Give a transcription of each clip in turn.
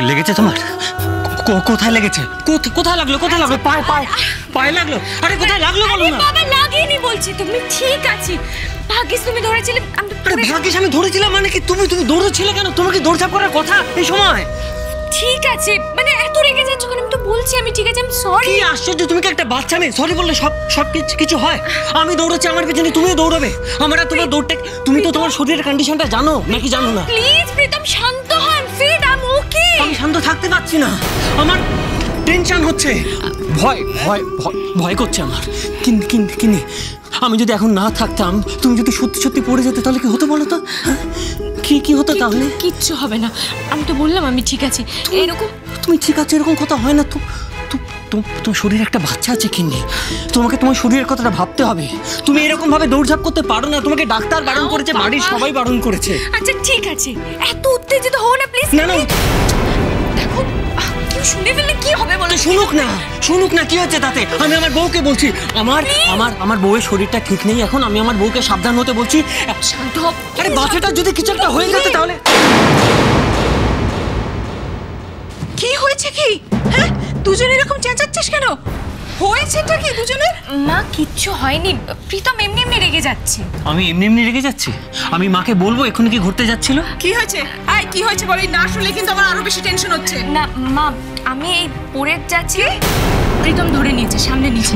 লেগেছে তোমার? কোথায় লেগেছে? কোথায় লাগলো? কোথায় লাগলো? পায়ে পায়ে পায়ে লাগলো? আরে কোথায় লাগলো বলো না। বাবা লাগেনি বলছি, তুমি ঠিক আছে। ভাগ্যিস তুমি ধরেছিলে। আরে ভাগ্যিস আমি ধরেছিলাম মানে কি? তুমি দৌড়ছিলে কেন? তোমার কি দৌড়ঝাঁপ করার কথা এই সময়? ঠিক আছে, মানে এত রেগে যাচ্ছ কেন? আমি তো বলছি আমি ঠিক আছে, আমি সরি। কি আশ্চর্য, তুমি কি একটা বাচ্চা মেয়ে? সরি বললে সব কিছু হয়? আমি দৌড়াচ্ছি, আমার পেছনে তুমিও দৌড়াবে? আমরা তোমার দৌড়তে, তুমি তো তোমার শরীরের কন্ডিশনটা জানো নাকি জানো না? প্লিজ প্রীতম শান্ত হন, ফিট আই এম ওকে। আমি শান্ত থাকতে পারছি না, আমার টেনশন হচ্ছে, ভয় করছে আমার। কিন্তু আমি যদি এখন না থাকতাম, তুমি যদি সত্যি পড়ে যেতে, তাহলে কি হতো বলো তো? কি হতো তাহলে? কিচ্ছু হবে না, আমি তো বললাম আমি ঠিক আছি। এরকম তুমি ঠিক আছে এরকম কথা হয় না তো। তোমার শরীরে একটা বাচ্চা আছে কিন্নি, তোমাকে তোমার শরীরের কথাটা ভাবতে হবে। তুমি এরকম ভাবে দৌড়ঝাঁপ করতে পারো না, তোমাকে ডাক্তার বারণ করেছে, বাড়ির সবাই বারণ করেছে। আচ্ছা ঠিক আছে, এত উত্তেজিত হও না প্লিজ। না দেখো কেউ শুনে ফেললে কি হবে বলো? শুনুক না, কি হচ্ছে তাতে? আমি আমার বউকে বলছি, আমার বউয়ের শরীরটা ঠিক নেই এখন, আমি আমার বউকে সাবধান হতে বলছি। শান্ত হও। আরে বাচ্চাটা যদি কিছু একটা হয়ে যেত তাহলে? কি হয়েছে কি? হ্যাঁ, দুজনে এরকম চেঁচাচ্ছিস কেন? হয়েছেটা কি দুজনের? মা কিচ্ছু হয়নি, প্রীতম এমনি রেগে যাচ্ছে। আমি এমনি রেগে যাচ্ছি? আমি মাকে বলবো এক্ষুনি কি ঘুরতে যাচ্ছিল। কি হয়েছে? কি হয়েছে বলি, না শুনলে কিন্তু আমার আরো বেশি টেনশন হচ্ছে। না মা, আমি এই পড়ে যাচ্ছি, প্রীতম ধরে নিয়েছে, সামনে নিয়ে।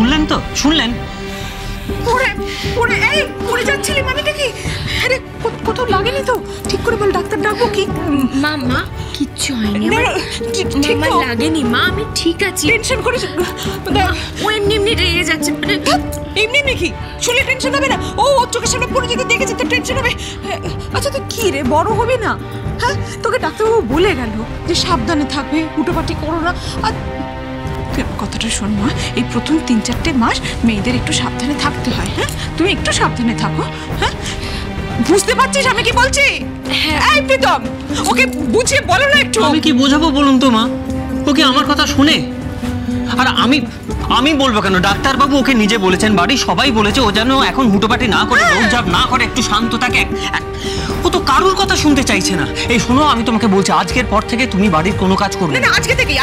শুনলেন? পড়ে যাচ্ছিলি মানেটা কি? আরে কোথাও লাগেনি তো? ঠিক করে বল, ডাক্তার ডাকবো কি? মা কিচ্ছু হয়নি, আমার লাগেনি মা, আমি ঠিক আছি। টেনশন করিস? ও এমনি রেগে যাচ্ছে। এমনি কি শুনলে টেনশন হবে না? ও চোখের সামনে পড়ে যেতে দেখেছে তো টেনশন হবে। আচ্ছা তো কি রে, বড় হবে না? হ্যাঁ, তোকে ডাক্তারবাবু বলে গেল যে সাবধানে থাকবে, হুটোপাটি করো না। আর তুই আমার কথাটা শোন মা, এই প্রথম 3-4টে মাস মেয়েদের একটু সাবধানে থাকতে হয়। হ্যাঁ, তুমি একটু সাবধানে থাকো। হ্যাঁ, বুঝতে পারছিস আমি কি বলছি? এই প্রীতম, ওকে বুঝিয়ে বলো না একটু। আমি কি বোঝাবো বলুন তো মা? ওকে আমার কথা শুনে, আর আমি বলবো কেন? ডাক্তারবাবু ওকে নিজে বলেছেন, বাড়ির সবাই বলেছে ও যেন এখন হুটোপাটি না করে, দৌড়ঝাঁপ না করে, একটু শান্ত থাকে। ও তো কারোর কথা শুনতে চাইছে না। এই শোনো, আমি তোমাকে বলছি, আজকের পর থেকে তুমি বাড়ির কোনো কাজ করবে না। আজকে থেকে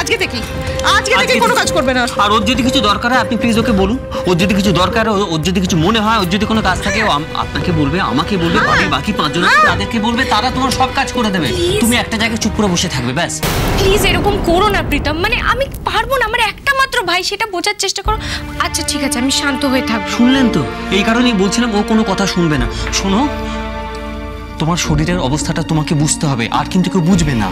কোনো কাজ করবে না। আর ওর যদি কিছু দরকার হয় আপনি প্লিজ ওকে বলুন। ওর যদি কিছু দরকার, ওর যদি কিছু মনে হয়, ওর যদি কোনো কাজ থাকে, ও আপনাকে বলবে, আমাকে বলবে, বাড়ির বাকি 5 জন তাদেরকে বলবে, তারা তোমার সব কাজ করে দেবে। তুমি একটা জায়গায় চুপ করে বসে থাকবে, ব্যাস। প্লিজ এরকম করো না প্রীতম, মানে আমি পারবো না, আমার একটা মাত্র ভাই, সেটা বোঝার চেষ্টা করো। আচ্ছা ঠিক আছে, আমি শান্ত হয়ে থাকবো। শুনলেন তো? এই কারণেই বলছিলাম ও কোনো কথা শুনবে না। শোনো, তোমার শরীরের অবস্থাটা তোমাকে বুঝতে হবে, আর কিন্তু কেউ বুঝবে না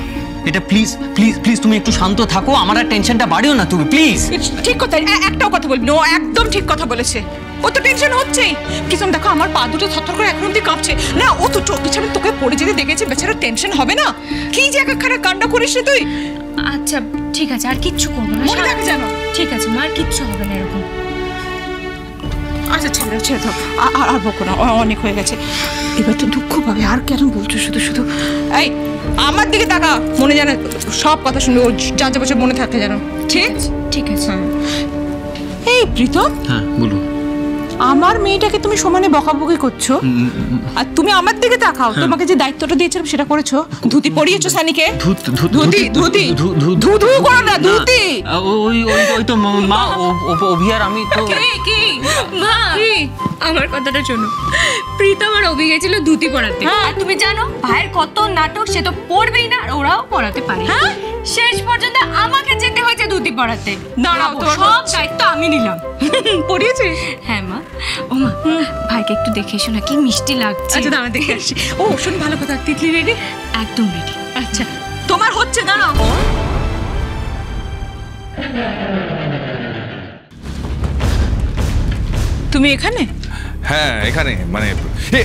এটা। প্লিজ প্লিজ প্লিজ তুমি একটু শান্ত থাকো, আমার আর টেনশনটা বাড়িও না তুমি, প্লিজ। ঠিক কথা, একটাও কথা বলবি না। ও একদম ঠিক কথা বলেছে। ও তো টেনশন হচ্ছেই। কিসম দেখো, আমার পা দুটো থরথর করে এখন অব্দি কাঁপছে। না, ও তো চোখ পিছনে তোকে পড়ে যেতে দেখেছে, বেচারা টেনশন হবে না? কি যে একখানা কাণ্ড করিস রে তুই। আচ্ছা ঠিক আছে, আর কিচ্ছু করবো না, মনে থাকে জানো? ঠিক আছে মা, আর কিচ্ছু হবে না এরকম। আচ্ছা ছেড়ে দাও, আর বকো না, অনেক হয়ে গেছে। এবার তো দুঃখ পাবে। আর কেন বলছো শুধু? এই আমার দিকে তাকা, মনে জানে সব কথা শুনবে, ও যা যা বসে মনে থাকতে জানো। ঠিক আছে। এই প্রীতম, হ্যাঁ বলুন। আমার মেয়েটাকে তুমি সমানে বকাবকি করছো, আর তুমি আমার দিকে তাকাও। তোমাকে যে দায়িত্বটা দিয়েছিলাম সেটা করেছো? ধুতি পরিয়েছো সানিকে? ধুতি করো না, ধুতি। ওই তো মা, অভিয়ার আমি তো। কি মা, আমার কথাটা শোনো। প্রীতম আর অভি গেছিল ধুতি পরাতে, আর তুমি জানো ভাইয়ের কত নাটক, সে তো পড়বেই না, আর ওরাও পড়াতে পারে। শেষ পর্যন্ত আমাকে যেতে হয়েছে ধুতি পরাতে। দাঁড়াও, সব দায়িত্ব আমি নিলাম। পড়িয়েছিস? হ্যাঁ মা। ও মা, ভাইকে একটু দেখে এসো না, কি মিষ্টি লাগছে। আচ্ছা দাঁড়া, দেখে আসি। ও শোন, ভালো কথা, তিতলি রেডি? একদম রেডি। আচ্ছা তোমার হচ্ছে, দাঁড়াও। তুমি এখানে? হ্যাঁ এখানে, মানে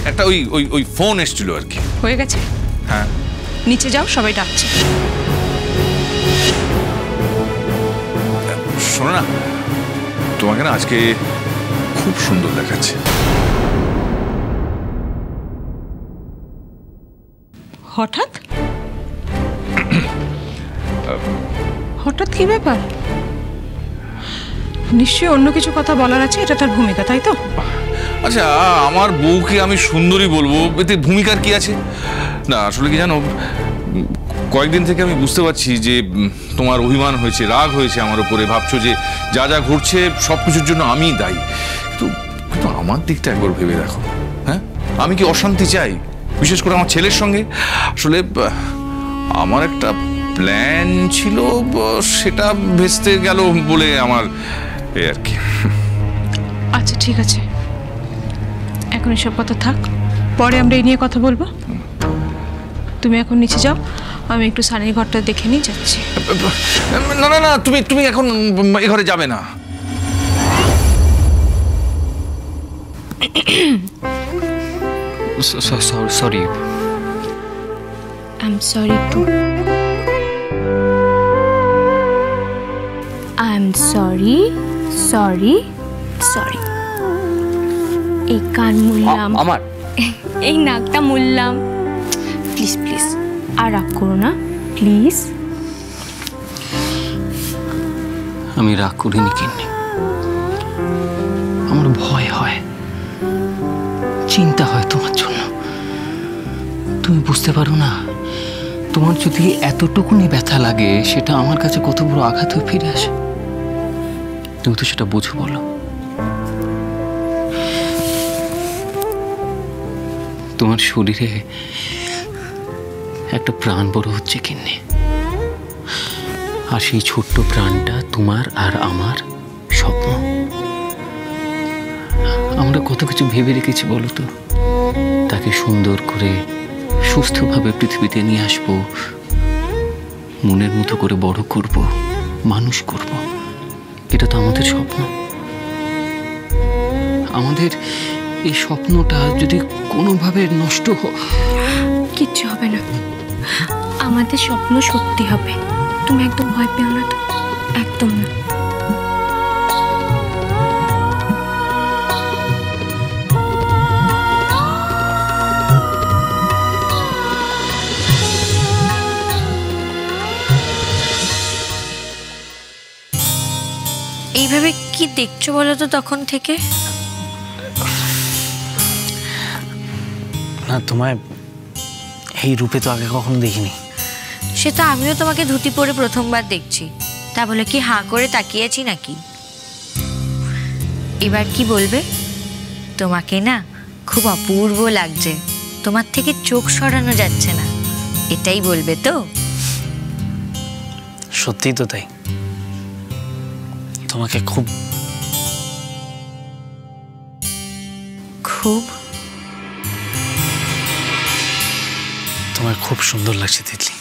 একটা ওই ফোন এসেছিল আর কি। হয়ে গেছে? হ্যাঁ। নিচে যাও, সবাই ডাকছে। শোনো না, তোমাকে না আজকে খুব সুন্দর দেখাচ্ছে। হঠাৎ হঠাৎ কি ব্যাপার? নিশ্চয়ই অন্য কিছু কথা বলার আছে, এটা তার ভূমিকা, তাই তো? আচ্ছা, আমার বউকে আমি সুন্দরী বলবো, এতে ভূমিকার কি আছে? না আসলে কি জানো, কয়েকদিন থেকে আমি বুঝতে পারছি যে তোমার অভিমান হয়েছে, রাগ হয়েছে আমার উপরে। ভাবছো যে যা যা ঘটছে সব কিছুর জন্য আমিই দায়ী। কিন্তু আমার দিকটা একবার ভেবে দেখো। হ্যাঁ, আমি কি অশান্তি চাই, বিশেষ করে আমার ছেলের সঙ্গে? আসলে আমার একটা প্ল্যান ছিল, সেটা ভেস্তে গেল বলে আমার এই আর কি। আচ্ছা ঠিক আছে, এখন এসব কথা থাক, পরে আমরা এই নিয়ে কথা বলবো। তুমি এখন নিচে যাও, আমি একটু সানির ঘরটা দেখে নিয়ে যাচ্ছি। না না না, তুমি এখন এ ঘরে যাবে না। Sorry. I'm sorry too. I'm sorry. এই কান মুললাম, আমার এই নাকটা মুললাম। প্লিজ প্লিজ আর রাগ করো না, প্লিজ। আমি রাগ করিনি কিন্নি, আমার ভয় হয়, চিন্তা হয় তোমার জন্য। তুমি বুঝতে পারো না, তোমার যদি এতটুকুনি ব্যথা লাগে, সেটা আমার কাছে কত বড় আঘাত হয়ে ফিরে আসে। তুমি তো সেটা বোঝো, বলো? তোমার শরীরে একটা প্রাণ বড় হচ্ছে কিন্নি, আর সেই ছোট্ট প্রাণটা তোমার আর আমার স্বপ্ন। আমরা কত কিছু ভেবে রেখেছি বলো তো। তাকে সুন্দর করে সুস্থভাবে পৃথিবীতে নিয়ে আসবো, মনের মতো করে বড় করব, মানুষ করব। এটা তো আমাদের স্বপ্ন। আমাদের এই স্বপ্নটা যদি কোনোভাবে নষ্ট হয়, কিচ্ছু হবে না, আমাদের স্বপ্ন সত্যি হবে। তুমি একদম ভয় পেও না তো, একদম না। দেখছো বলো তো তখন থেকে? না, তোমায় এই রূপে তো আগে কখনো দেখিনি। সে তো আমিও তোমাকে ধুতি পরে প্রথমবার দেখছি, তা বলে কি হাঁ করে তাকিয়েছি নাকি? এবার কি বলবে? তোমাকে না খুব অপূর্ব লাগছে, তোমার থেকে চোখ সরানো যাচ্ছে না, এটাই বলবে তো? সত্যিই তো তাই, তোমাকে খুব খুব তোমায় খুব সুন্দর লাগছে তিতলি।